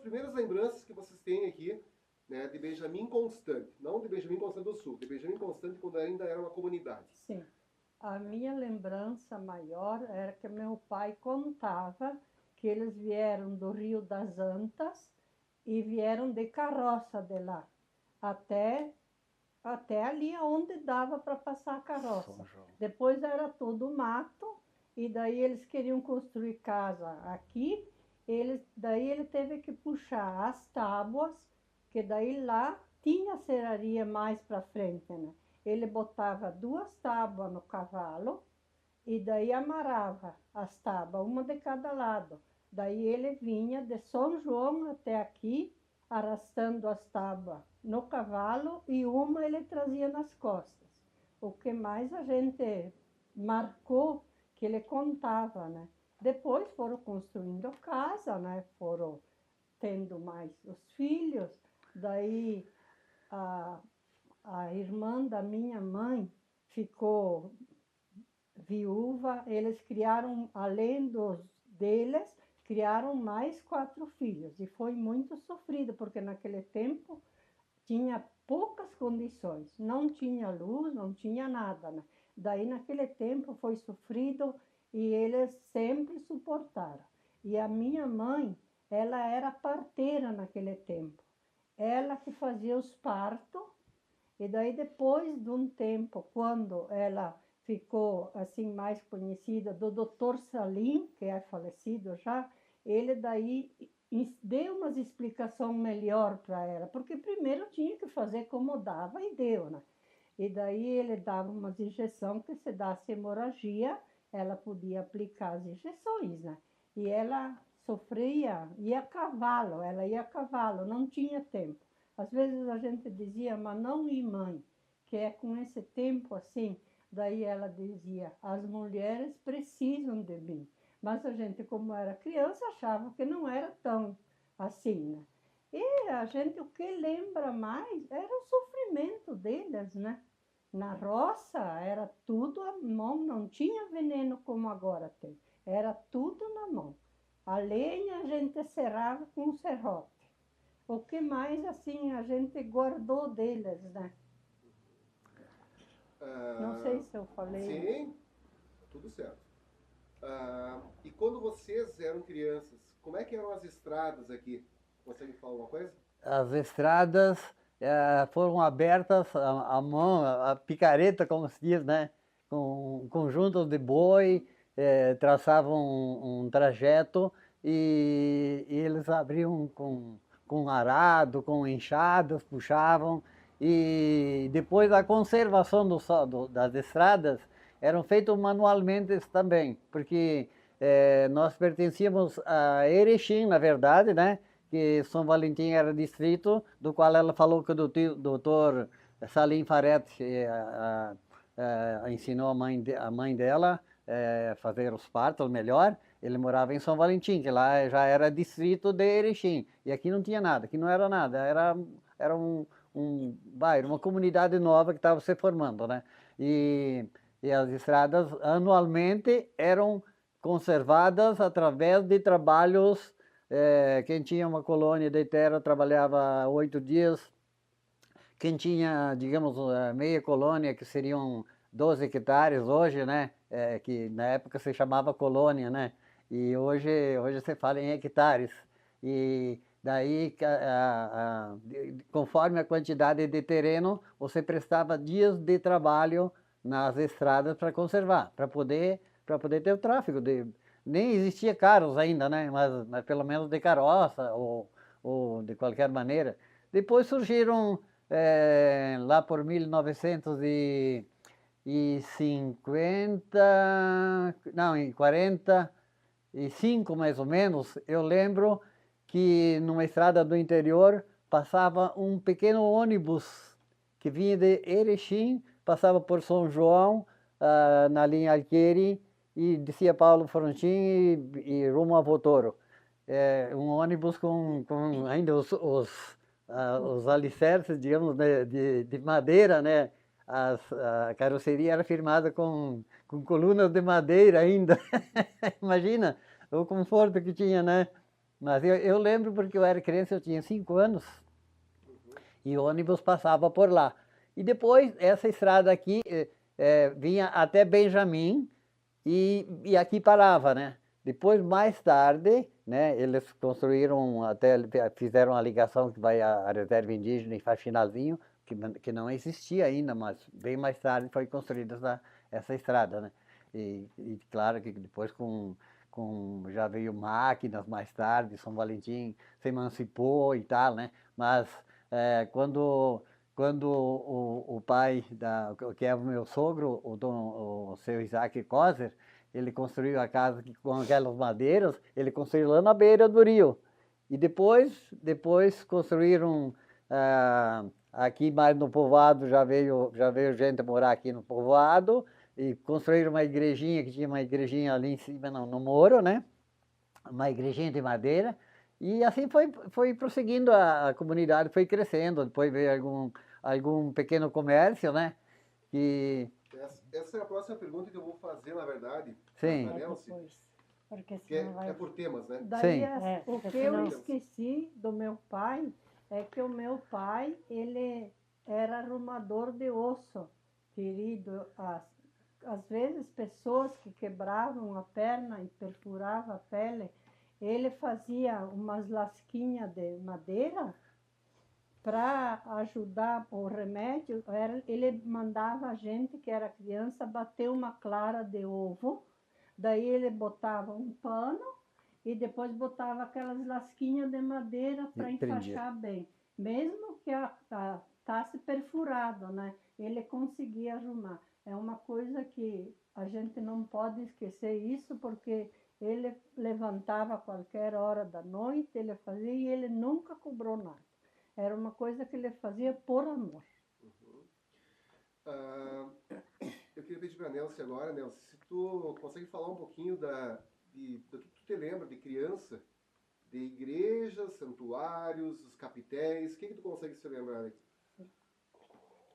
primeiras lembranças que vocês têm aqui, né, de Benjamin Constant? Não de Benjamin Constant do Sul, de Benjamin Constant quando ainda era uma comunidade. Sim. A minha lembrança maior era que meu pai contava que eles vieram do Rio das Antas e vieram de carroça de lá, até, até ali onde dava para passar a carroça. Depois era tudo mato, e daí eles queriam construir casa aqui, daí ele teve que puxar as tábuas, que daí lá tinha serraria mais para frente, né? Ele botava 2 tábuas no cavalo e daí amarrava as tábuas, uma de cada lado. Daí ele vinha de São João até aqui, arrastando as tábuas no cavalo e uma ele trazia nas costas. O que mais a gente marcou, que ele contava, né? Depois foram construindo casa, né? Foram tendo mais os filhos, daí a irmã da minha mãe ficou viúva, eles criaram, além deles, criaram mais 4 filhos, e foi muito sofrido, porque naquele tempo tinha poucas condições, não tinha luz, não tinha nada, né? Daí naquele tempo foi sofrido e eles sempre suportaram. E a minha mãe, ela era parteira naquele tempo, ela que fazia os partos. E daí, depois de um tempo, quando ela ficou assim mais conhecida, do Dr. Salim, que é falecido já, ele daí deu umas explicações melhor para ela, porque primeiro tinha que fazer como dava e deu, né? E daí ele dava umas injeções que se desse hemorragia, ela podia aplicar as injeções, né? E ela sofria, ela ia a cavalo, não tinha tempo. Às vezes a gente dizia, mas não ir, mãe, que é com esse tempo assim. Daí ela dizia, as mulheres precisam de mim. Mas a gente, como era criança, achava que não era tão assim, né? E a gente, o que lembra mais era o sofrimento deles, né? Na roça era tudo à mão, não tinha veneno como agora tem. Era tudo na mão. A lenha a gente serrava com um serrote. O que mais, assim, a gente guardou deles, né? Não sei se eu falei. Sim, tudo certo. E quando vocês eram crianças, como é que eram as estradas aqui? Consegue falar alguma coisa? As estradas foram abertas à mão, a picareta, como se diz, né? Com conjuntos de boi, traçavam um trajeto e eles abriam com arado, com enxadas, puxavam. E depois a conservação das estradas eram feitas manualmente também, porque nós pertencíamos a Erechim, na verdade, né? Que São Valentim era distrito, do qual ela falou que o doutor Salim Faret ensinou a mãe dela a fazer os partos, melhor. Ele morava em São Valentim, que lá já era distrito de Erechim. E aqui não tinha nada, aqui não era nada, era um bairro, uma comunidade nova que estava se formando, né? E as estradas anualmente eram conservadas através de trabalhos. Quem tinha uma colônia de terra trabalhava 8 dias. Quem tinha, digamos, meia colônia, que seriam 12 hectares hoje, né? Que na época se chamava colônia, né? E hoje se fala em hectares. E daí, conforme a quantidade de terreno, você prestava dias de trabalho nas estradas para conservar, para poder ter o tráfego. Nem existia carros ainda, né? Mas pelo menos de carroça ou de qualquer maneira. Depois surgiram, lá por 1950, não, em 45 mais ou menos, eu lembro que numa estrada do interior passava um pequeno ônibus que vinha de Erechim, passava por São João, na linha Alqueire, e descia Paulo Frontin e rumo a Votoro. Um ônibus com ainda os alicerces, digamos, de madeira, né? A carroceria era firmada com colunas de madeira ainda. Imagina o conforto que tinha, né? Mas eu lembro porque eu era criança, eu tinha 5 anos, e o ônibus passava por lá. E depois, essa estrada aqui vinha até Benjamin e aqui parava, né? Depois, mais tarde, né, eles construíram, até fizeram a ligação que vai à reserva indígena em Faxinalzinho, que não existia ainda, mas bem mais tarde foi construída essa estrada, né? E claro que depois já veio máquinas mais tarde, São Valentim se emancipou e tal, né? Mas quando o pai, que é o meu sogro, o seu Isaac Coser, ele construiu a casa com aquelas madeiras, ele construiu lá na beira do rio. E depois construíram aqui mais no povoado, já veio gente morar aqui no povoado, e construíram uma igrejinha, que tinha uma igrejinha ali em cima, no muro, né? Uma igrejinha de madeira. E assim foi prosseguindo, a comunidade foi crescendo, depois veio algum pequeno comércio, né? Essa é a próxima pergunta que eu vou fazer, na verdade. Sim. Depois, porque Que senão vai... é por temas, né? Daí, Sim. o que eu esqueci do meu pai é que o meu pai, ele era arrumador de osso, ferido. Às vezes, pessoas que quebravam a perna e perfuravam a pele, ele fazia umas lasquinhas de madeira para ajudar o remédio. Ele mandava a gente, que era criança, bater uma clara de ovo, daí ele botava um pano e depois botava aquelas lasquinhas de madeira para enfaixar bem. Mesmo que estasse perfurado, né? Ele conseguia arrumar. É uma coisa que a gente não pode esquecer isso, porque ele levantava a qualquer hora da noite, ele fazia e ele nunca cobrou nada. Era uma coisa que ele fazia por amor. Eu queria pedir para a Nelce agora, Nelce, se tu consegue falar um pouquinho do que tu te lembra de criança, de igrejas, santuários, os capitéis, o que tu consegue se lembrar?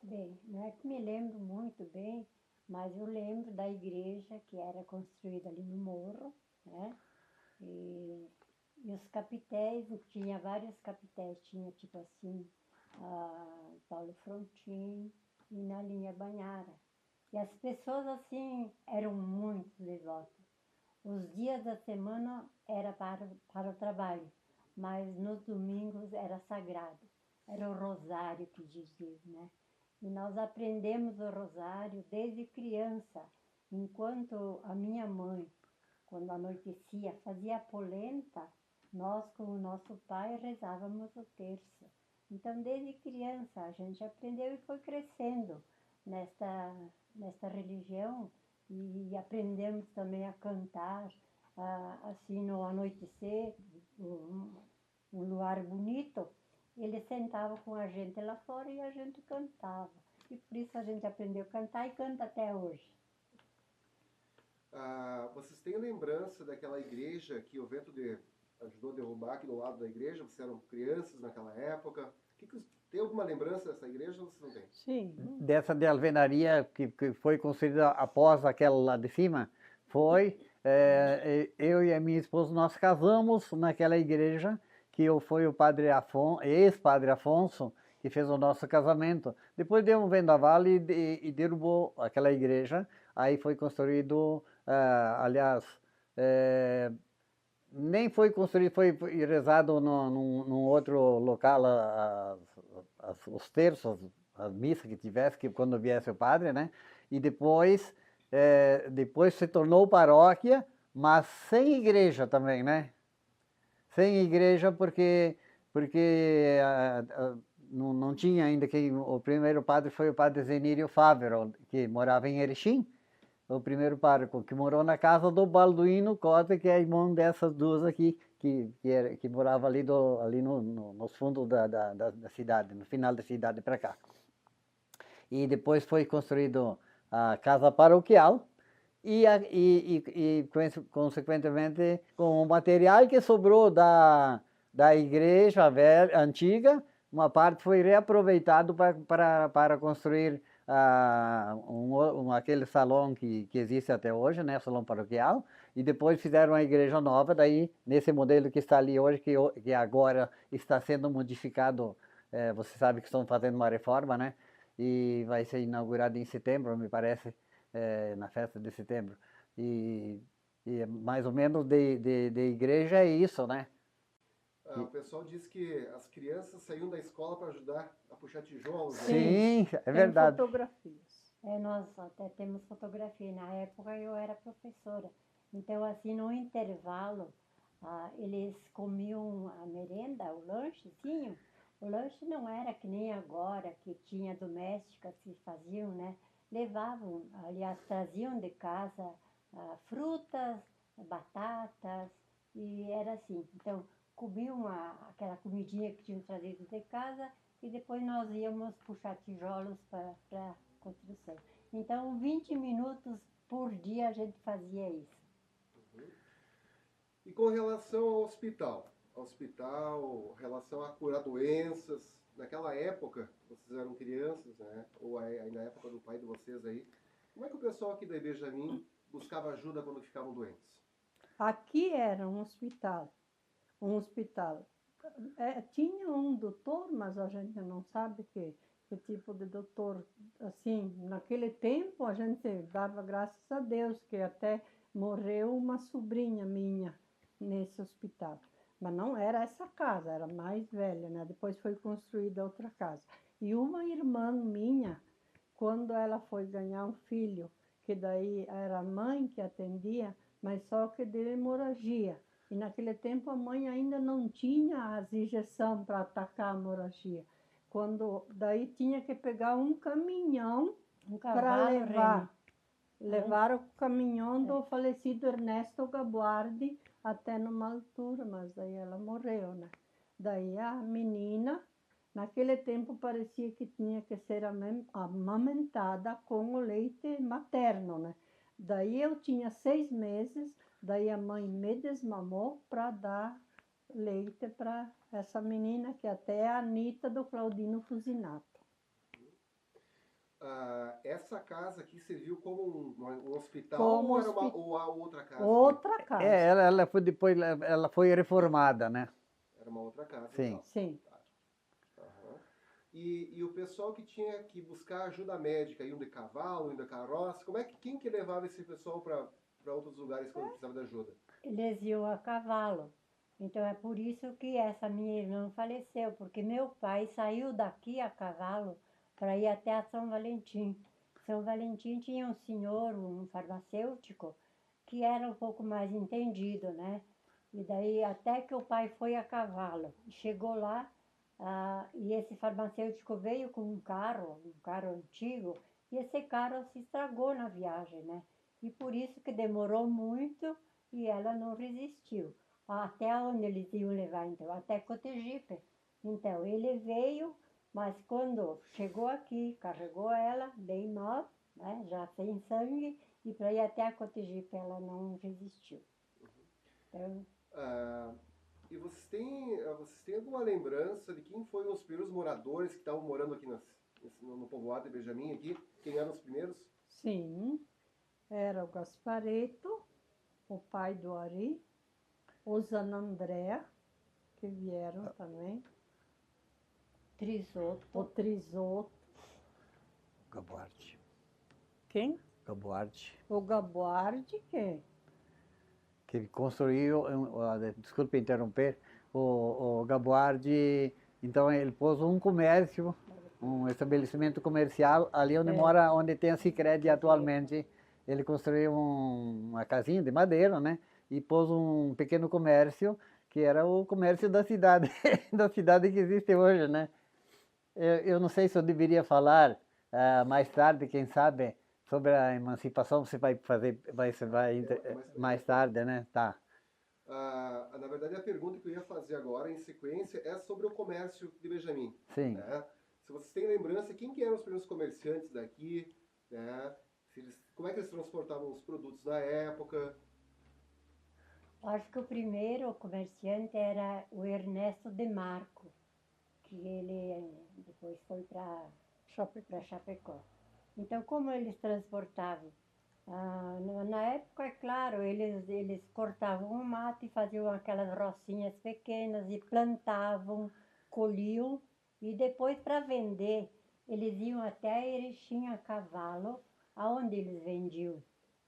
Bem, não é que me lembro muito bem, mas eu lembro da igreja que era construída ali no morro, né? E os capitéis, tinha vários capitéis, tinha tipo assim, Paulo Frontin e na linha Banhara. E as pessoas assim eram muito devotas. Os dias da semana era para o trabalho, mas nos domingos era sagrado. Era o rosário que dizia, né? E nós aprendemos o rosário desde criança, enquanto a minha mãe, quando anoitecia, fazia a polenta, nós com o nosso pai rezávamos o terço. Então, desde criança, a gente aprendeu e foi crescendo nesta religião, e aprendemos também a cantar, assim, no anoitecer, um luar bonito. Ele sentava com a gente lá fora e a gente cantava. E por isso a gente aprendeu a cantar e canta até hoje. Vocês têm lembrança daquela igreja que o vento ajudou a derrubar aqui do lado da igreja? Vocês eram crianças naquela época? Tem alguma lembrança dessa igreja ou vocês não têm? Sim. Dessa de alvenaria que foi construída após aquela lá de cima, eu e a minha esposa, nós casamos naquela igreja, que foi o ex-padre Afonso, que fez o nosso casamento. Depois deu um vendaval e derrubou aquela igreja. Aí foi construído, nem foi construído, foi rezado num outro local, os terços, as missas que tivesse, quando viesse o padre, né? E depois se tornou paróquia, mas sem igreja também, né? Sem igreja porque não tinha ainda o primeiro padre foi o padre Zenírio Fávero, que morava em Erechim, o primeiro pároco, que morou na casa do Balduino Costa, que é irmão dessas duas aqui, que morava ali nos fundos da cidade, no final da cidade para cá. E depois foi construído a casa paroquial, e consequentemente, com o material que sobrou da igreja antiga, uma parte foi reaproveitado para construir aquele salão que existe até hoje, né, salão paroquial, e depois fizeram a igreja nova, daí nesse modelo que está ali hoje, que agora está sendo modificado, você sabe que estão fazendo uma reforma, né, e vai ser inaugurado em setembro, me parece, na festa de setembro, e mais ou menos de igreja é isso, né? O pessoal diz que as crianças saíam da escola para ajudar a puxar tijolos, né? Sim, é Tem verdade. fotografias. Nós até temos fotografia. Na época eu era professora. Então, assim, no intervalo, eles comiam a merenda, o lanche, tinham. O lanche não era que nem agora, que tinha domésticas que faziam, né? Levavam, aliás, traziam de casa frutas, batatas, e era assim. Então, comiam aquela comidinha que tinham trazido de casa e depois nós íamos puxar tijolos para construção. Então, 20 minutos por dia a gente fazia isso. E com relação ao hospital, relação a curar doenças, naquela época, vocês eram crianças, né? Ou aí na época do pai de vocês aí, como é que o pessoal aqui da Benjamin buscava ajuda quando ficavam doentes? Aqui era um hospital. Um hospital. Tinha um doutor, mas a gente não sabe que tipo de doutor. Assim, naquele tempo a gente dava graças a Deus que até morreu uma sobrinha minha nesse hospital. Mas não era essa casa, era mais velha, né? Depois foi construída outra casa. E uma irmã minha, quando ela foi ganhar um filho, que daí era a mãe que atendia, mas só que de hemorragia. E naquele tempo a mãe ainda não tinha as injeções para atacar a hemorragia. Quando daí tinha que pegar um caminhão Um para cavalo, levar. Reni. Levaram o caminhão do falecido Ernesto Gabuardi até numa altura, mas daí ela morreu, né? Daí a menina, naquele tempo parecia que tinha que ser amamentada com o leite materno, né? Daí eu tinha 6 meses, daí a mãe me desmamou para dar leite para essa menina, que até é a Anitta do Claudino Fusinato. Essa casa aqui serviu como um hospital Como ou era ou a outra casa? Outra casa. Ela foi depois, ela foi reformada, né? Era uma outra casa. Sim. Então. Sim. Uhum. E o pessoal que tinha que buscar ajuda médica, iam de cavalo, iam de carroça, quem que levava esse pessoal para outros lugares quando precisava de ajuda? Eles iam a cavalo. Então é por isso que essa minha irmã faleceu, porque meu pai saiu daqui a cavalo para ir até a São Valentim. São Valentim tinha um senhor, um farmacêutico, que era um pouco mais entendido, né? E daí até que o pai foi a cavalo. Chegou lá, e esse farmacêutico veio com um carro antigo, e esse carro se estragou na viagem, né? E por isso que demorou muito e ela não resistiu. Até onde eles iam levar, então? Até Cotegipe. Então, ele veio, mas quando chegou aqui, carregou ela, bem mal, né, já sem sangue, e para ir até a Cotegipe ela não resistiu. Então, E vocês têm alguma lembrança de quem foram os primeiros moradores que estavam morando aqui no povoado de Benjamin aqui? Quem eram os primeiros? Sim, era o Gaspareto, o pai do Ari, o Zanandré, que vieram também, o Trisoto, Trisoto. Gabuardi. Quem? Gabuardi. O Gabuardi, quem? Que construiu, desculpe interromper, o Gabuardi, então ele pôs um comércio, um estabelecimento comercial ali onde tem a Sicredi atualmente. Ele construiu uma casinha de madeira, né? E pôs um pequeno comércio, que era o comércio da cidade, da cidade que existe hoje, né? Eu não sei se eu deveria falar mais tarde, quem sabe, sobre a emancipação, você vai fazer, mais tarde, né? Tá. Na verdade, a pergunta que eu ia fazer agora, em sequência, é sobre o comércio de Benjamin. Sim. Né? Se vocês têm lembrança, quem que eram os primeiros comerciantes daqui, né? Como é que eles transportavam os produtos na época? acho que o primeiro comerciante era o Ernesto de Marco, que ele depois foi para Chapecó. Então, como eles transportavam? Na época, é claro, eles cortavam o mato e faziam aquelas rocinhas pequenas e plantavam, colhiam e depois para vender, eles iam até Erechim a cavalo, aonde eles vendiam?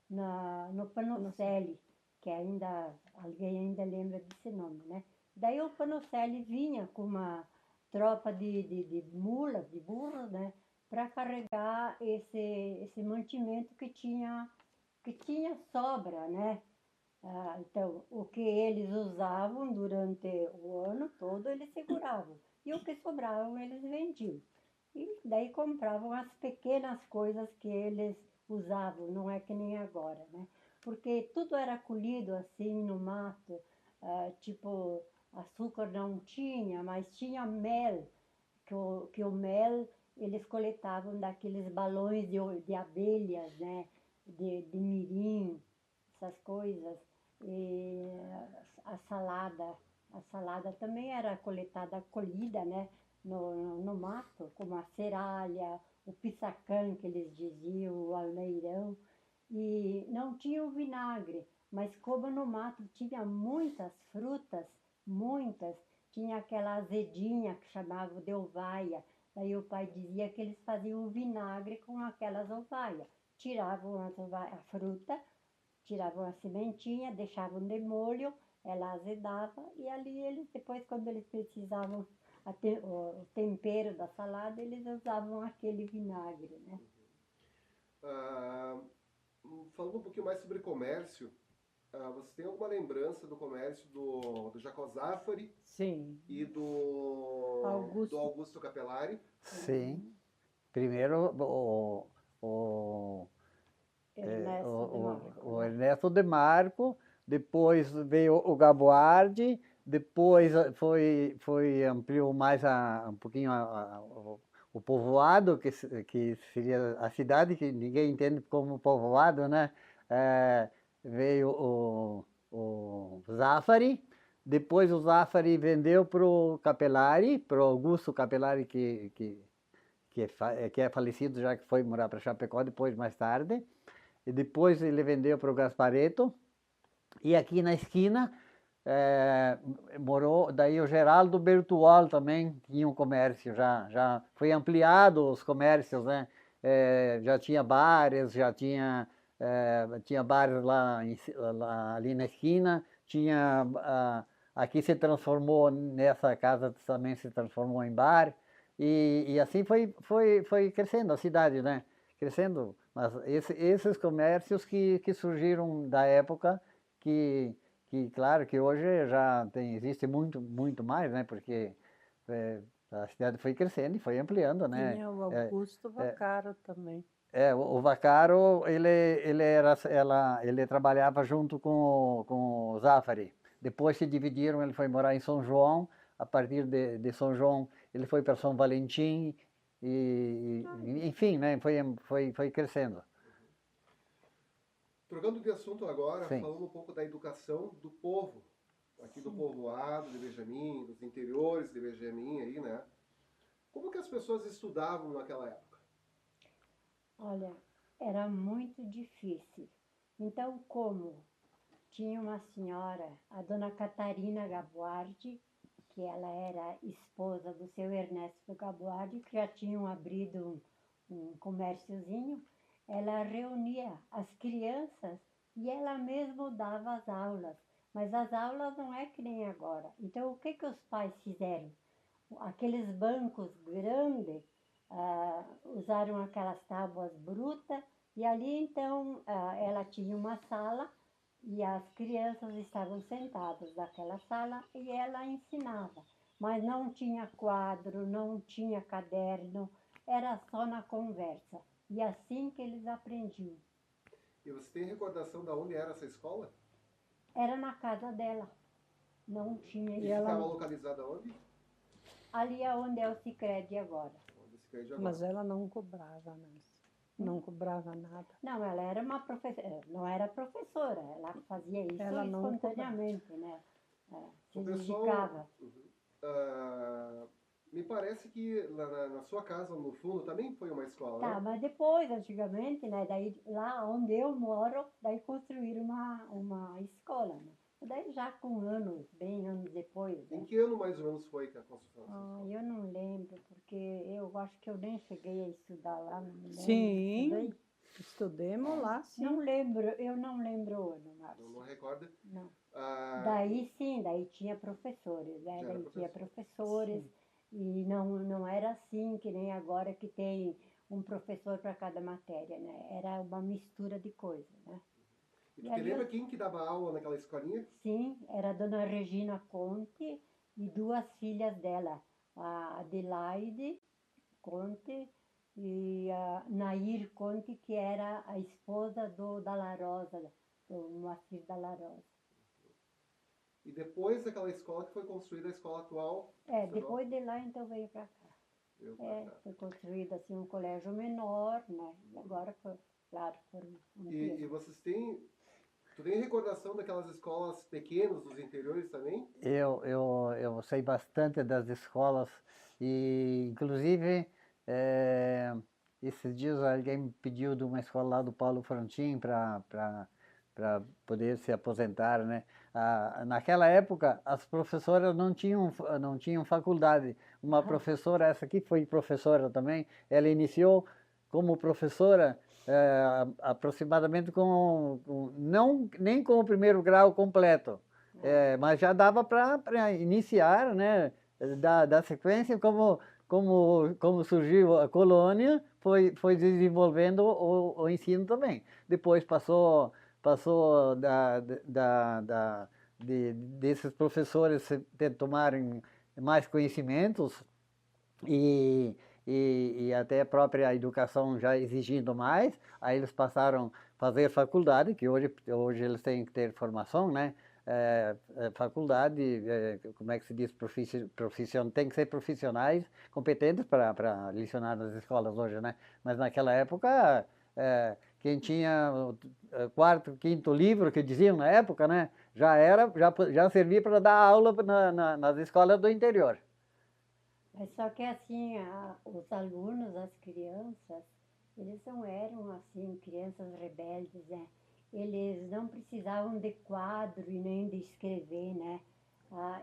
No Panocelli, que ainda, alguém ainda lembra desse nome, né? Daí o Panocelli vinha com uma tropa de mulas, de burros, né? Para carregar esse mantimento que tinha sobra, né? Então, o que eles usavam durante o ano todo, eles seguravam. E o que sobravam, eles vendiam. E daí compravam as pequenas coisas que eles usavam, não é que nem agora, né? Porque tudo era colhido assim no mato, tipo, açúcar não tinha, mas tinha mel, que o mel eles coletavam daqueles balões de abelhas, né? De mirim, essas coisas. E a salada também era coletada, colhida, né? No mato, como a seralha, o pissacã, que eles diziam, o almeirão. E não tinha o vinagre, mas como no mato tinha muitas frutas, muitas, tinha aquela azedinha que chamavam de ovaia. Daí o pai dizia que eles faziam o vinagre com aquelas ovaias. Tiravam a fruta, tiravam a sementinha, deixavam de molho, ela azedava e ali eles, depois quando eles precisavam o tempero da salada, eles usavam aquele vinagre, né? Ah, falando um pouquinho mais sobre comércio, você tem alguma lembrança do comércio do Jacó Zafari Sim. e do Augusto Capelari? Sim. Primeiro o, Ernesto de Marco, o né? Ernesto de Marco, depois veio o Gaboardi, depois foi ampliou mais um pouquinho o povoado, que seria a cidade, que ninguém entende como povoado, né? Veio o Zafari, depois o Zafari vendeu para o Capelari, para o Augusto Capelari, que é falecido, já que foi morar para Chapecó depois, mais tarde. E depois ele vendeu para o Gaspareto. E aqui na esquina morou daí o Geraldo Bertuol também, tinha um comércio, já foi ampliado os comércios, né? Já tinha bares, tinha bares ali na esquina, aqui se transformou, nessa casa também se transformou em bar, e assim foi crescendo a cidade, né? Crescendo, mas esses comércios que surgiram da época, que claro que hoje existe muito mais, né? Porque a cidade foi crescendo e foi ampliando, né? Tinha o Augusto Vaccaro também. O Vaccaro, ele trabalhava junto com o Zafari. Depois se dividiram, ele foi morar em São João. A partir de São João, ele foi para São Valentim enfim, né? Foi crescendo. Trocando de assunto agora, Sim. falando um pouco da educação do povo, aqui do povoado de Benjamin, dos interiores de Benjamin aí, né? Como que as pessoas estudavam naquela época? Olha, era muito difícil. Então, como tinha uma senhora, a dona Catarina Gabuardi, que ela era esposa do seu Ernesto Gabuardi, que já tinham abrido um comérciozinho, ela reunia as crianças e ela mesma dava as aulas. Mas as aulas não é que nem agora. Então, o que os pais fizeram? Aqueles bancos grandes, usaram aquelas tábuas brutas, e ali então ela tinha uma sala e as crianças estavam sentadas naquela sala e ela ensinava. Mas não tinha quadro, não tinha caderno, era só na conversa. E assim que eles aprendiam. E você tem recordação de onde era essa escola? Era na casa dela, não tinha. E ficava localizada onde? Ali é onde é o Sicredi agora. Onde o Sicredi agora. Mas ela não cobrava, né? Não cobrava nada. Não, ela era uma professora, não era professora, ela fazia isso Ela não espontaneamente, né? Se O pessoal, dedicava. parece que lá na sua casa, no fundo, também foi uma escola, Tá, né? mas depois, antigamente, né, daí lá onde eu moro, daí construíram uma escola, né? Daí já com anos, bem anos depois, Em né? que ano mais ou menos foi que a construção dessa Ah, escola? eu não lembro, porque eu acho que eu nem cheguei a estudar lá, não me lembro. Sim, Estudei? estudemos lá, sim. Não lembro, eu não lembro o ano, Márcia. Não recorda? Não. Ah, Daí sim, daí tinha professores, né? Já era Daí tinha professor. professores e não era assim que nem agora que tem um professor para cada matéria, né? Era uma mistura de coisas, né? e E tu te ali lembra quem que dava aula naquela escolinha? sim, era a dona Regina Conte e duas filhas dela, a Adelaide Conte e a Nair Conte, que era a esposa do Dalla Rosa, do Moacir Dalla Rosa. E depois daquela escola que foi construída a escola atual? É, estadual, depois de lá então veio para cá. veio pra É, cá. foi construído assim um colégio menor, né? E agora, claro, foram E ampliando. vocês têm... Tu tem recordação daquelas escolas pequenas dos interiores também? Eu sei bastante das escolas e, inclusive, esses dias alguém me pediu de uma escola lá do Paulo Frontin para poder se aposentar, né? Naquela época, as professoras não tinham faculdade. Uma professora, essa aqui foi professora também, ela iniciou como professora aproximadamente não nem com o primeiro grau completo, mas já dava para iniciar, né, da sequência, como surgiu a colônia, foi desenvolvendo o ensino também. Depois passou desses professores tomarem mais conhecimentos e, e até a própria educação já exigindo mais, aí eles passaram a fazer faculdade, que hoje eles têm que ter formação, né? Faculdade, como é que se diz, tem que ser profissionais competentes para lecionar nas escolas hoje, né? Mas naquela época, quem tinha quarto, quinto livro, que diziam na época, né? Já servia para dar aula nas escolas do interior. Mas só que assim, os alunos, as crianças, eles não eram assim, crianças rebeldes, né? Eles não precisavam de quadro e nem de escrever, né?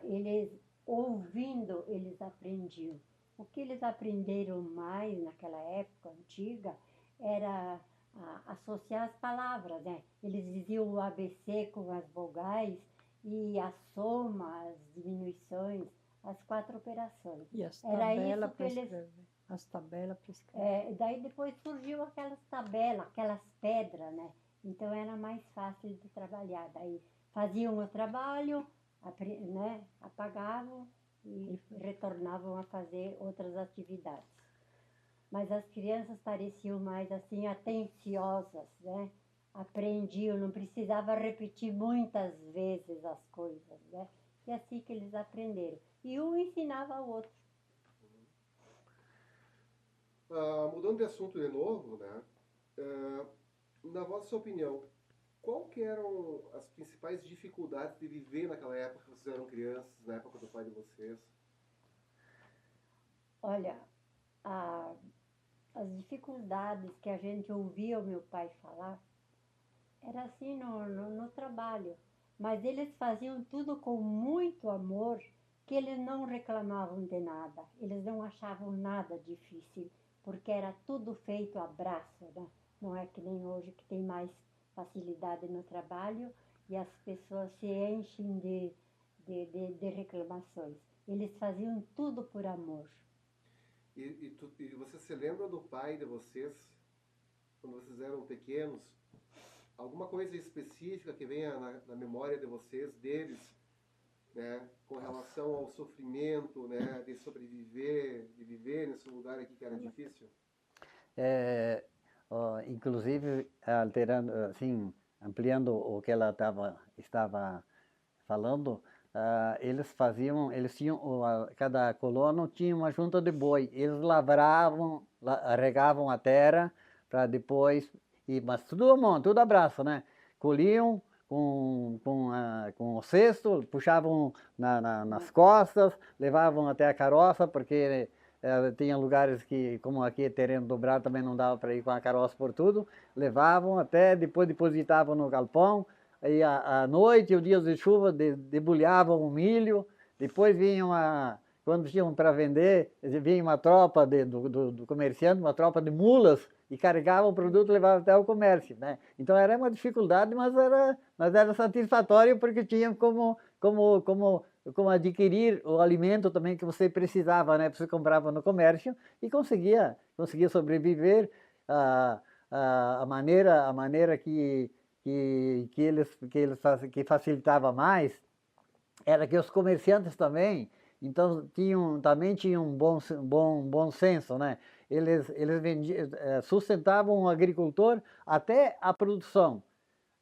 Eles, ouvindo, eles aprendiam. O que eles aprenderam mais naquela época antiga era associar as palavras, né? Eles diziam o ABC com as vogais e a soma, as diminuições, as 4 operações. E as Era tabelas isso que para eles... escrever. As tabelas para escrever. daí depois surgiu aquelas tabelas, aquelas pedras, né? Então era mais fácil de trabalhar. Daí faziam o trabalho, né? Apagavam e retornavam a fazer outras atividades. Mas as crianças pareciam mais assim atenciosas, né? Aprendiam, não precisava repetir muitas vezes as coisas, né? E assim que eles aprenderam. E um ensinava ao outro. Mudando de assunto de novo, né? Na vossa opinião, qual que eram as principais dificuldades de viver naquela época que vocês eram crianças, na época do pai de vocês? Olha, as dificuldades que a gente ouvia o meu pai falar era assim no trabalho. Mas eles faziam tudo com muito amor, que eles não reclamavam de nada. Eles não achavam nada difícil, porque era tudo feito a braço, né? Não é que nem hoje que tem mais facilidade no trabalho e as pessoas se enchem de reclamações. Eles faziam tudo por amor. E você se lembra do pai de vocês, quando vocês eram pequenos? Alguma coisa específica que venha na memória de vocês, deles, né? Com relação ao sofrimento, né? De sobreviver, de viver nesse lugar aqui que era difícil? Inclusive, alterando, assim, ampliando o que ela estava falando, eles tinham, cada colono tinha uma junta de boi, eles regavam a terra para depois, mas tudo à mão, tudo a braço, né? Colhiam com o cesto, puxavam nas costas, levavam até a carroça, porque tinha lugares que, como aqui é terreno dobrado, também não dava para ir com a carroça por tudo, levavam até, depois depositavam no galpão, aí à noite, os dias de chuva, debulhavam o milho, depois vinham quando tinham para vender, vinha uma tropa do comerciante, uma tropa de mulas, e carregavam o produto e levavam até o comércio, né? Então era uma dificuldade, mas era satisfatório porque tinha como adquirir o alimento também que você precisava, né? Você comprava no comércio e conseguia sobreviver. A maneira que facilitava mais era que os comerciantes também, então também tinham um bom senso, né? Eles sustentavam o agricultor até a produção.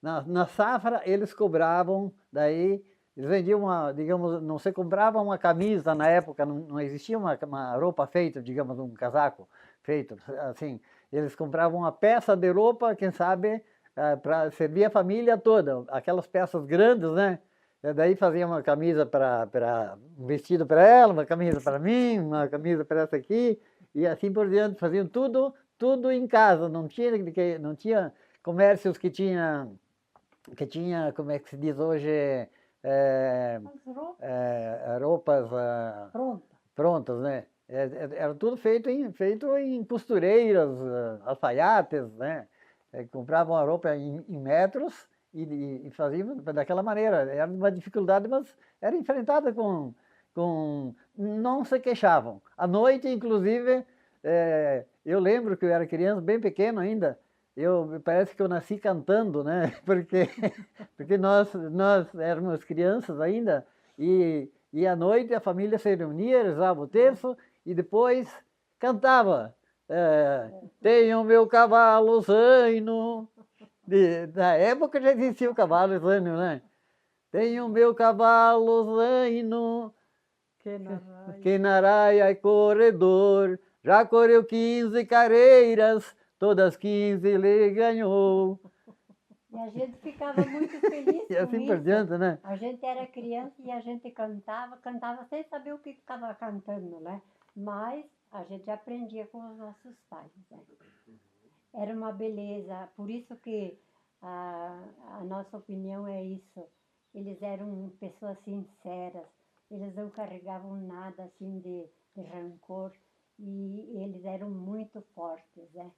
Na safra eles cobravam, daí eles vendiam digamos, não se comprava uma camisa na época, não existia uma roupa feita, digamos, um casaco feito, assim. Eles compravam uma peça de roupa, quem sabe, para servir a família toda, aquelas peças grandes, né? Daí fazia uma camisa um vestido para ela, uma camisa para mim, uma camisa para essa aqui, e assim por diante, faziam tudo em casa, não tinha comércios que tinha, como é que se diz hoje, roupas prontas, né? Era tudo feito em costureiras, alfaiates, né? Compravam a roupa em metros e faziam daquela maneira. Era uma dificuldade, mas era enfrentada não se queixavam. À noite, inclusive, eu lembro que eu era criança, bem pequeno ainda, parece que eu nasci cantando, né? Porque nós éramos crianças ainda, e à noite a família se reunia, rezava o terço, e depois cantava. Tenho meu cavalo zaino. Na época já existia o cavalo zaino, né? Tenho meu cavalo zaino, que na raia é corredor, já correu 15 carreiras, todas 15 ele ganhou. E a gente ficava muito feliz E assim com por isso. diante, né? A gente era criança e a gente cantava sem saber o que estava cantando, né? Mas a gente aprendia com os nossos pais, né? Era uma beleza, por isso que a nossa opinião é isso. Eles eram pessoas sinceras, eles não carregavam nada assim de rancor e eles eram muito fortes, né?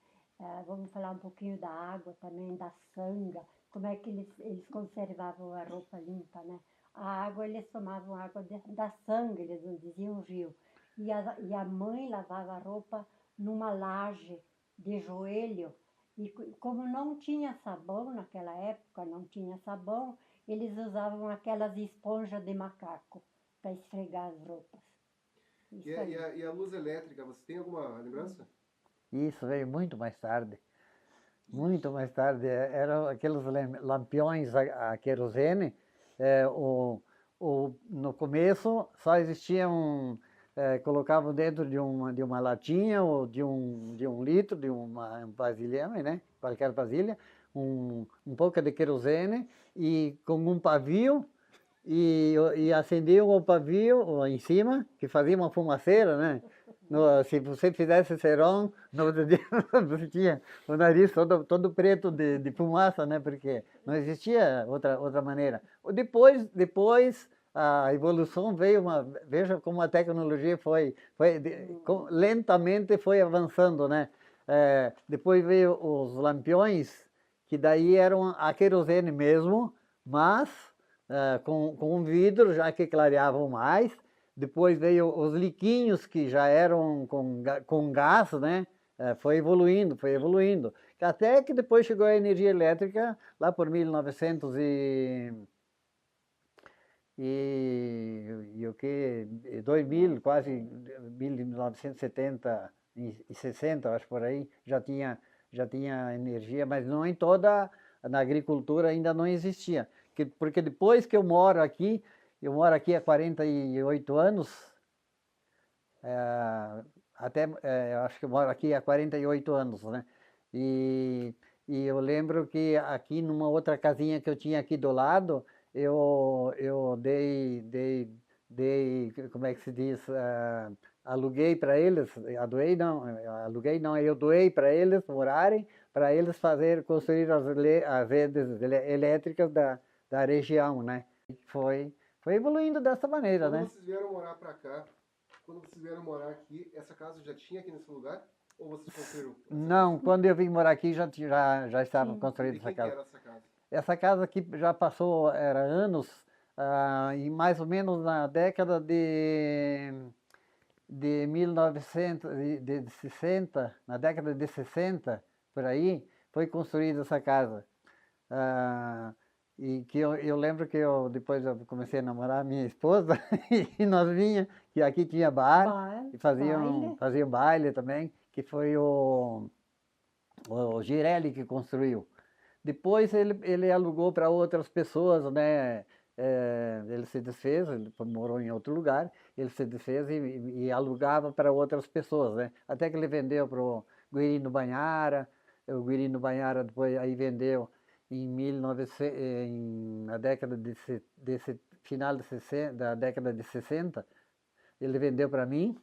Vamos falar um pouquinho da água também, da sanga, como é que eles conservavam a roupa limpa, né? A água, eles tomavam água da sanga, eles não diziam rio. E a mãe lavava a roupa numa laje de joelho. E como não tinha sabão naquela época, não tinha sabão, eles usavam aquelas esponjas de macaco para esfregar as roupas. E a luz elétrica, você tem alguma lembrança? Isso veio muito mais tarde. Muito mais tarde. Eram aqueles lampiões a querosene. No começo só existiam, colocavam dentro de uma latinha ou de um litro, de uma vasilhame, né? Qualquer vasilha, um pouco de querosene e com um pavio e acendiam o pavio em cima, que fazia uma fumaceira, né? Se você fizesse cerol, no outro dia você tinha o nariz todo preto de fumaça, né? Porque não existia outra maneira. Depois a evolução veio, veja como a tecnologia lentamente foi avançando, né? Depois veio os lampiões, que daí eram a querosene mesmo, mas com vidro, já que clareavam mais. Depois veio os liquinhos, que já eram com gás, né? Foi evoluindo. Até que depois chegou a energia elétrica, lá por 1900 e o que? 2000, quase 1970 e 60, acho por aí, já tinha energia, mas não em toda, na agricultura ainda não existia. Porque depois que eu moro aqui há 48 anos, eu acho que eu moro aqui há 48 anos, né? E E eu lembro que aqui numa outra casinha que eu tinha aqui do lado, eu dei, como é que se diz, aluguei para eles, aluguei não, eu doei para eles morarem, para eles construir as redes elétricas da região, né? Foi evoluindo dessa maneira, Quando né? vocês vieram morar para cá, quando vocês vieram morar aqui, essa casa já tinha aqui nesse lugar? Ou vocês construíram? Não, quando eu vim morar aqui já estava Sim. construída De essa quem que casa. era essa casa? Essa casa aqui já passou, era anos, e mais ou menos na década de 1900, de 60, na década de 60, por aí, foi construída essa casa. Ah, e que eu lembro que depois eu comecei a namorar a minha esposa e nós vinha, que aqui tinha bar, e Baile. faziam baile também, que foi o Girelli que construiu. Depois ele alugou para outras pessoas, né? Ele se desfez, ele morou em outro lugar, ele se desfez e alugava para outras pessoas, né? Até que ele vendeu para o Guirino Banhara, o Guirino Banhara depois aí vendeu em 1900, na década final de 60, da década de 60, ele vendeu para mim,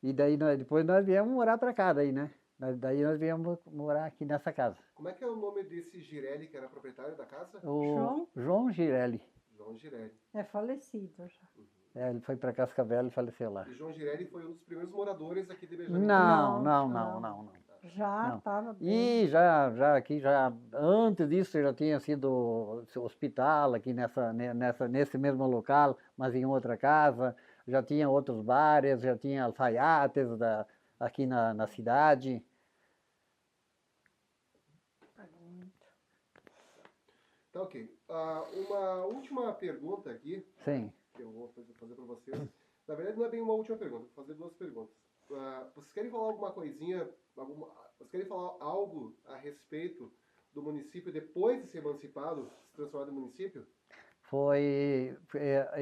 e daí depois nós viemos morar para cá, daí, né? Daí nós viemos morar aqui nessa casa. Como é que é o nome desse Girelli que era proprietário da casa? O João Girelli. João Girelli. É falecido já. Ele foi para Cascavel e faleceu lá. E João Girelli foi um dos primeiros moradores aqui de Benjamin. Não. Já Não. estava bem. E já aqui, antes disso, já tinha sido hospital aqui nesse mesmo local, mas em outra casa. Já tinha outros bares, já tinha alfaiates aqui na cidade. Tá ok. Uma última pergunta aqui, Sim. que eu vou fazer para vocês. Na verdade, não é bem uma última pergunta, vou fazer duas perguntas. Vocês querem falar alguma coisinha, vocês querem falar algo a respeito do município depois de ser emancipado, se transformado em município?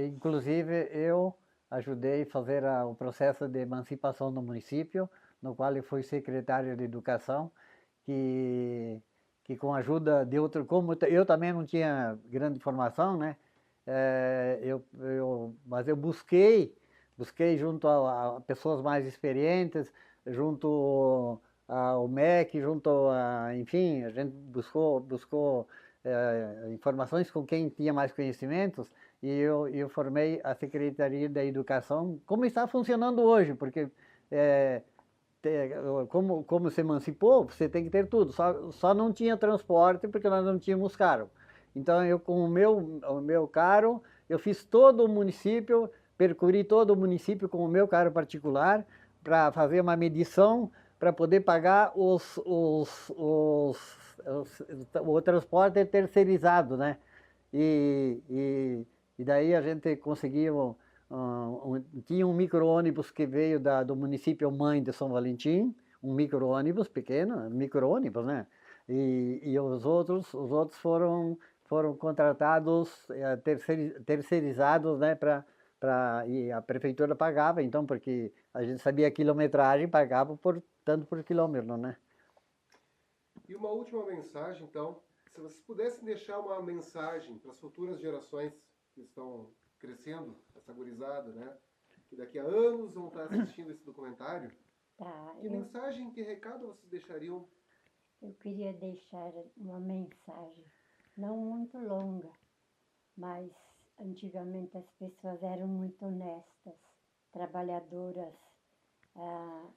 Inclusive, eu ajudei a fazer o processo de emancipação do município, no qual eu fui secretário de Educação, que com a ajuda de outro, como eu também não tinha grande formação, né? Mas eu busquei junto a pessoas mais experientes, junto ao MEC, enfim, a gente buscou informações com quem tinha mais conhecimentos, e eu formei a Secretaria da Educação, como está funcionando hoje, porque como se emancipou, você tem que ter tudo, só não tinha transporte porque nós não tínhamos carro. Então eu com o meu carro, eu fiz todo o município, percorri todo o município com o meu carro particular para fazer uma medição para poder pagar o transporte terceirizado, né? E daí a gente conseguiu, tinha um micro-ônibus que veio do município mãe de São Valentim, um micro-ônibus pequeno, micro-ônibus, né? E os outros foram contratados, terceirizados, né? E a prefeitura pagava, então, porque a gente sabia a quilometragem, pagava tanto por quilômetro, né? E uma última mensagem, então, se vocês pudessem deixar uma mensagem para as futuras gerações que estão crescendo, essa gurizada, né? Que daqui a anos vão estar assistindo esse documentário. Tá, Que mensagem, que recado vocês deixariam? eu queria deixar uma mensagem, não muito longa, mas antigamente as pessoas eram muito honestas, trabalhadoras,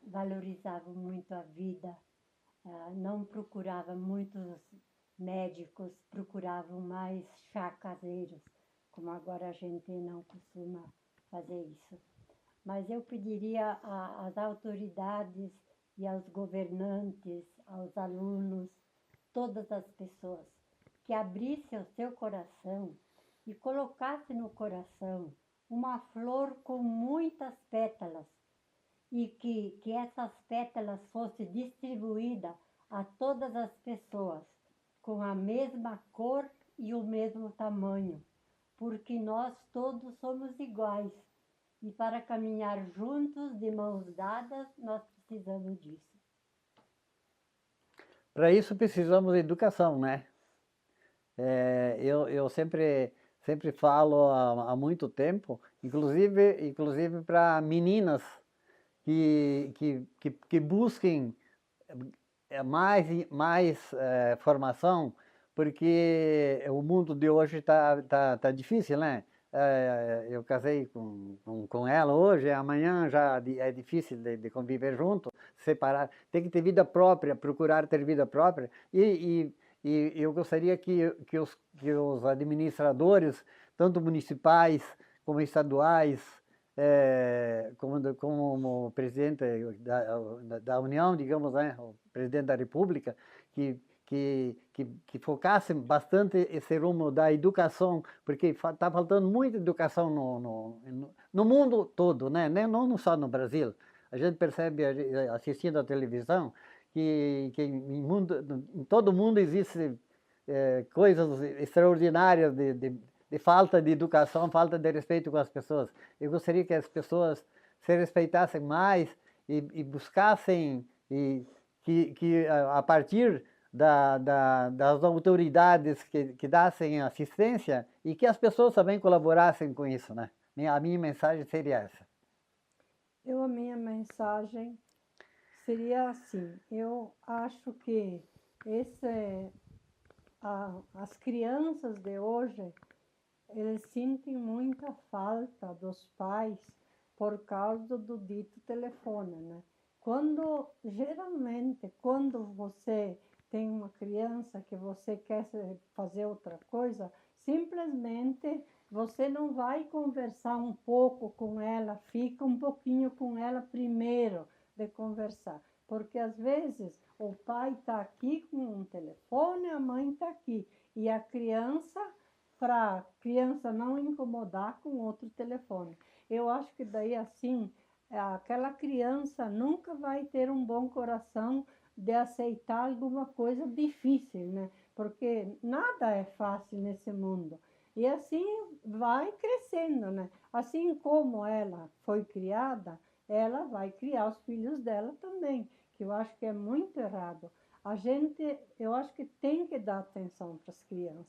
valorizavam muito a vida, não procuravam muitos médicos, procuravam mais chá caseiros, como agora a gente não costuma fazer isso. Mas eu pediria às autoridades e aos governantes, aos alunos, todas as pessoas, que abrissem o seu coração e colocassem no coração uma flor com muitas pétalas, e que essas pétalas fossem distribuídas a todas as pessoas com a mesma cor e o mesmo tamanho, porque nós todos somos iguais. E para caminhar juntos, de mãos dadas, nós precisamos disso. Para isso precisamos de educação, né? Eu sempre falo há muito tempo, inclusive para meninas que busquem mais formação, porque o mundo de hoje tá difícil, né? Eu casei com ela hoje, amanhã já é difícil de conviver junto, separar. Tem que ter vida própria, procurar ter vida própria. E eu gostaria que os administradores, tanto municipais como estaduais, como o presidente da União, digamos, né, o presidente da República, que focassem bastante esse rumo da educação, porque está faltando muita educação no mundo todo, né? Não só no Brasil. A gente percebe, assistindo a televisão, que em todo mundo existem coisas extraordinárias de falta de educação, falta de respeito com as pessoas. Eu gostaria que as pessoas se respeitassem mais e buscassem, e que a partir das autoridades que dessem assistência e que as pessoas também colaborassem com isso, né? A minha mensagem seria essa. A minha mensagem seria assim, eu acho que as crianças de hoje, eles sentem muita falta dos pais por causa do dito telefone, né? Geralmente, quando você tem uma criança que você quer fazer outra coisa, simplesmente você não vai conversar um pouco com ela, fica um pouquinho com ela primeiro de conversar. Porque às vezes o pai está aqui com um telefone, a mãe está aqui. E a criança, para a criança não incomodar com outro telefone. Eu acho que daí assim, aquela criança nunca vai ter um bom coração de aceitar alguma coisa difícil, né? Porque nada é fácil nesse mundo. E assim vai crescendo, né? Assim como ela foi criada, ela vai criar os filhos dela também, que eu acho que é muito errado. Eu acho que tem que dar atenção para as crianças,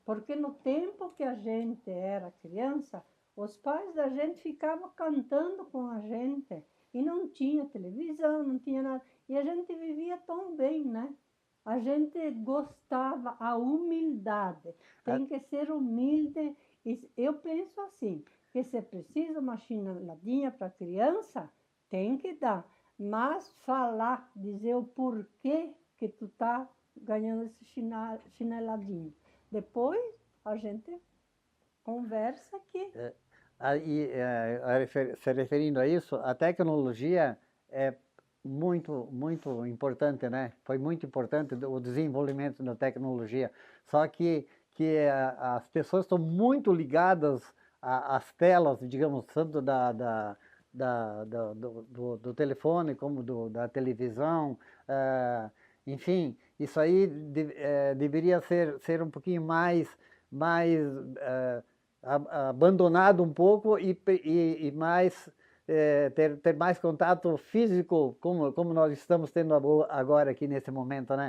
porque no tempo que a gente era criança, os pais da gente ficavam cantando com a gente e não tinha televisão, não tinha nada. E a gente vivia tão bem, né? A gente gostava, a humildade. Tem que ser humilde. Eu penso assim, que se precisa uma chineladinha para criança, tem que dar. Mas falar, dizer o porquê que tu tá ganhando esse chineladinho. Depois a gente conversa aqui. Se referindo a isso, a tecnologia é muito importante, né? Foi muito importante o desenvolvimento da tecnologia. Só que as pessoas estão muito ligadas às telas, digamos, tanto do telefone como da televisão. Enfim, isso aí deveria ser um pouquinho mais abandonado um pouco e mais ter mais contato físico, como nós estamos tendo agora aqui nesse momento, né?